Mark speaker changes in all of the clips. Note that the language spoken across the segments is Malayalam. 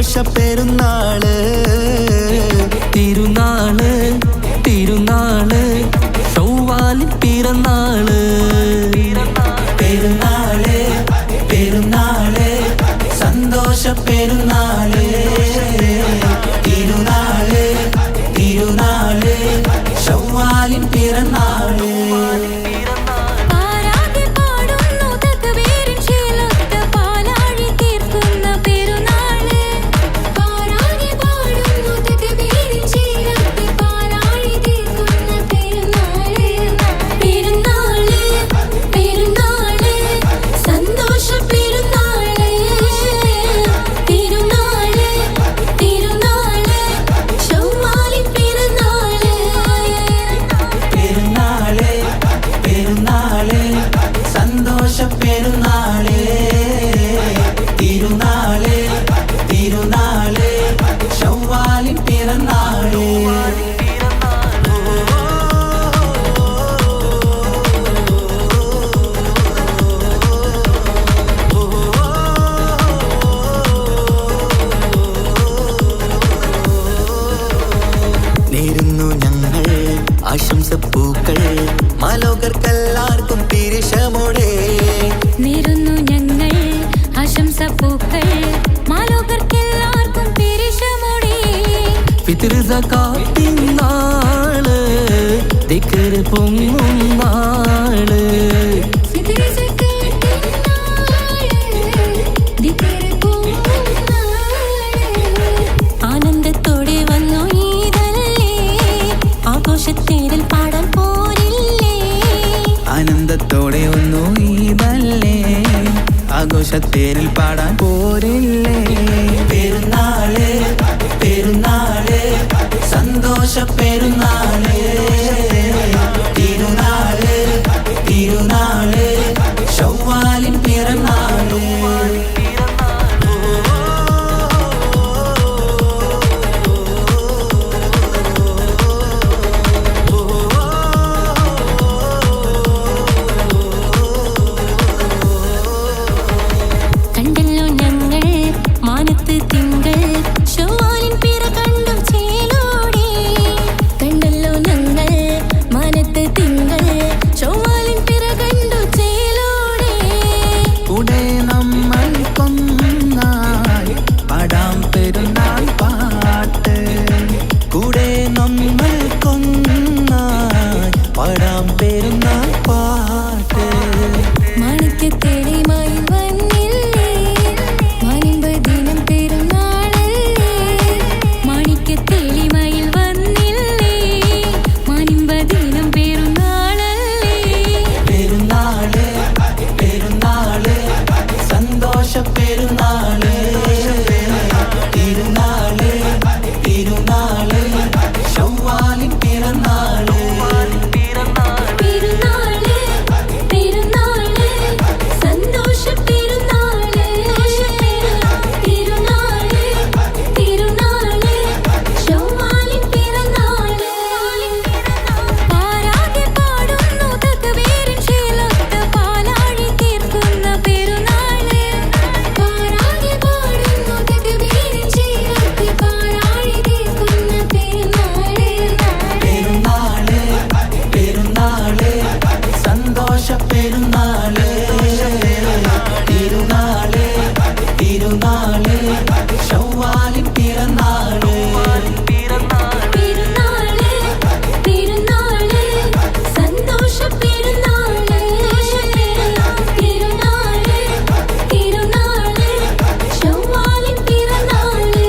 Speaker 1: സന്തോഷ പെരുന്നാള്
Speaker 2: തിരുനാള് തിരുനാള് ചൊവ്വാലിൻ പിറന്നാള്
Speaker 1: പെരുന്നാള് പെരുന്നാള് സന്തോഷ പെരുന്നാള് തിരുനാള് തിരുനാള് ചൊവ്വാലിൻ പിറന്നാള് ആശംസപ്പൂക്കൾ മാലോകർക്കെല്ലാവർക്കും തിരുഷമോടെ
Speaker 3: നേരുന്നു ഞങ്ങൾ ആശംസപ്പൂക്കൾ മാലോകർക്കെല്ലാവർക്കും തിരുഷമോടെ
Speaker 2: ഫിത്ർ സകാത്തിൻ നാള് ദിക്ർ പൊങ്ങും നാള്
Speaker 3: ആനന്ദത്തോടെ വന്നു ഈദല്ലേ ആഘോഷത്തേരിൽ പാടാൻ പോരില്ലേ
Speaker 1: ആനന്ദത്തോടെ ഒന്നു ഈദല്ലേ ആഘോഷത്തേരിൽ പാടാൻ പോരില്ലേ പെരുന്നാള് പെരുന്നാള് സന്തോഷ പെരുന്നാള് തിരുനാള് തിരുനാള് ചൊവ്വാലിൻ പിറന്നാള്
Speaker 3: കണ്ടല്ലോ ഞങ്ങൾ മാനത്ത് തിങ്കൾ ചൊവ്വാലിൻ പിറ കണ്ടു ചേലോടെ കണ്ടല്ലോ ഞങ്ങൾ മാനത്ത് തിങ്കൾ ചൊവ്വാലിൻ പിറ കണ്ടു ചേലോടെ
Speaker 1: കൂടെ നമ്മൾ കൊന്നായി പാടാം പെരുന്നാൾ പാട്ട് കൂടെ നമ്മൾ കൊന്നായി പാടാം പെരുന്നാൾ പാട്ട്
Speaker 3: മാണിക്യത്തേടിമായി വന്നില്ലേ മാനിമ്പ് ദിനം പെരുന്നാളല്ലേ മാണിക്യത്തേടിമായി വന്നില്ലേ മാനിമ്പ് ദിനം പെരുന്നാളല്ലേ
Speaker 1: പെരുന്നാള് പെരുന്നാള് സന്തോഷ പെരുന്നാള് തിരുനാള് തിരുനാള് ചൊവ്വാലിൻ പിറന്നാള്
Speaker 3: പെരുന്നാള് പെരുന്നാള് സന്തോഷ പെരുന്നാള് തിരുനാള് തിരുനാള് ചൊവ്വാലിൻ പിറന്നാള് പാരാകെ പാടുന്നു തക്ബീറിൻ ശീലത്ത് പാലാഴി തീർക്കുന്ന പെരുന്നാള് പാരാകെ പാടുന്നു തക്ബീറിൻ ശീലത്ത് പാലാഴി തീർക്കുന്ന പെരുന്നാള്
Speaker 1: പെരുന്നാള് പെരുന്നാള് സന്തോഷ പെരുന്നാള് തിരുനാള് തിരുനാള് ചൊവ്വാലിൻ പിറന്നാള്
Speaker 3: പെരുന്നാള് പെരുന്നാള് സന്തോഷ പെരുന്നാള് തിരുനാള് തിരുനാള് ചൊവ്വാലിൻ പിറന്നാള്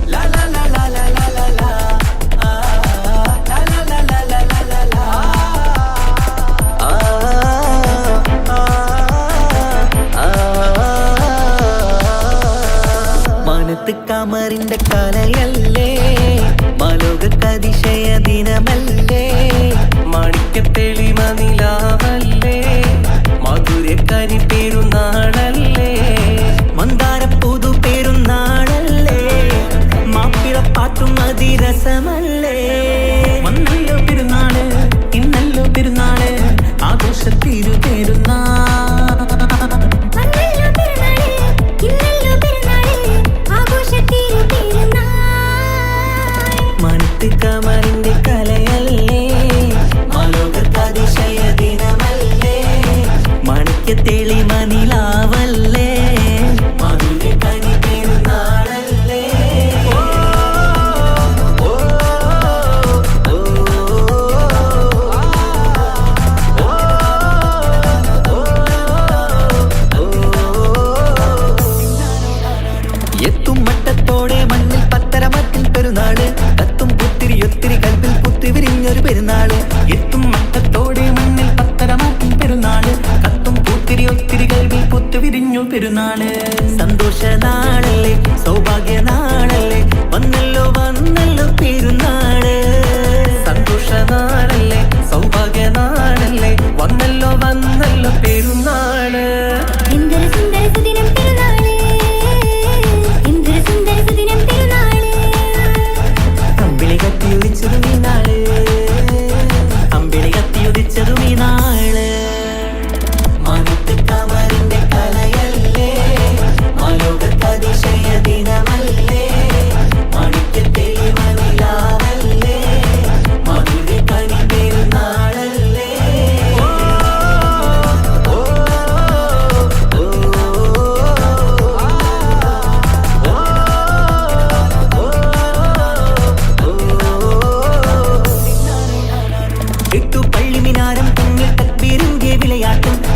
Speaker 1: la la la la la la la la la la la la la la la la കമറിന്റെ കലയല്ലേ മാലോകതിശയ ദിനമല്ലേ മാണിക്യത്തെളിമ നിലാവല്ലേ മധുരക്കനി പെരുന്നാളല്ലേ മന്ദാര പുതു പെരുന്നാളല്ലേ മാപ്പിളപ്പാട്ടും അതിരസമല്ലേ വന്നല്ലോ പെരുന്നാള് ഇന്നല്ലോ പെരുന്നാള് ആഘോഷത്തിരു പെരുന്നാൾ കമറിന്റെ കലയല്ലേ മാലോകതിശയ ദിനമല്ലേ മാണിക്യ തെളിമ നിലാവല്ലേ മധുരക്കനി പെരുന്നാളല്ലേ എത്തും മട്ടത്തോടെ മണ്ണിൽ പത്തരമത്തിൽ പെരുന്നാള് കത്തും പുത്തിരി ഒത്തിരി കൽപ്പിൽ പുത്തി വിരിഞ്ഞൊരു പെരുന്നാള് എത്തും മട്ടത്തോടെ മണ്ണിൽ പത്തരമത്തിൽ പെരുന്നാള് കത്തും പുത്തിരി ഒത്തിരി കൽപ്പിൽ പുത്തി വിരിഞ്ഞു പെരുന്നാള് സന്തോഷ നാളല്ലേ സൗഭാഗ്യ നാളല്ലേ വന്നല്ലോ വന്നല്ലോ പെരുന്നാള് സന്തോഷ നാളല്ലേ സൗഭാഗ്യ നാളല്ലേ വന്നല്ലോ വന്നല്ലോ പെരുന്നാള്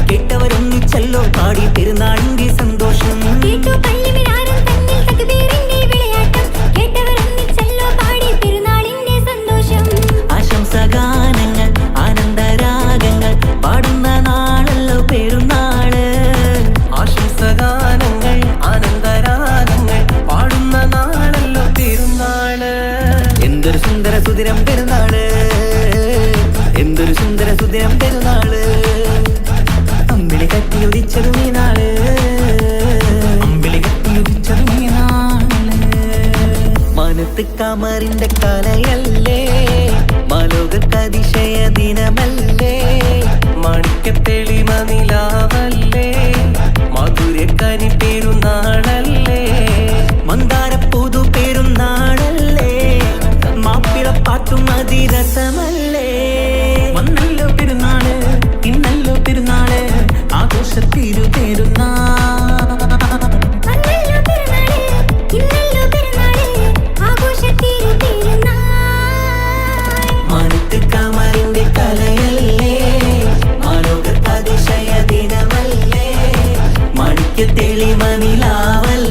Speaker 1: കേട്ടവരൊന്നിച്ചല്ലോ പാടി പെരുന്നാളിന്റെ സന്തോഷം ആശംസഗാനങ്ങൾ ആനന്ദരാഗങ്ങൾ പാടുന്ന നാളല്ലോ പെരുന്നാള് ആശംസഗാനങ്ങൾ ആനന്ദരാഗങ്ങൾ പാടുന്ന നാളല്ലോ പെരുന്നാള് എന്തൊരു സുന്ദര സുദിനം പെരുന്നാള് എന്തൊരു സുന്ദര സുദിനം പെരുന്നാള് അമ്പിളി കത്തിയുദിച്ചതും ഈ നാള് അമ്പിളി കത്തിയുദിച്ചതും ഈ നാള് മനത്ത് കമറിന്റെ കലയല്ലേ മാലോകതിശയ ദിനമല്ലേ മാണിക്യത്തെളിമ നിലാവല്ലേ മധുരക്കനി പെരുന്നാളല്ലേ മന്ദാര പുതു പെരുന്നാളല്ലേ മാപ്പിളപ്പാട്ടും അതിരസമല്ലേ വന്നല്ലോ പെരുന്നാള് ഇന്നല്ലോ പെരുന്നാള് ആഘോഷത്തിരു പെരുന്നാൾ മാനത്ത് കമറിന്റെ കലയല്ലേ മാലോകതിശയ ദിനമല്ലേ മാണിക്യ തെളിമ നിലാവല്ലേ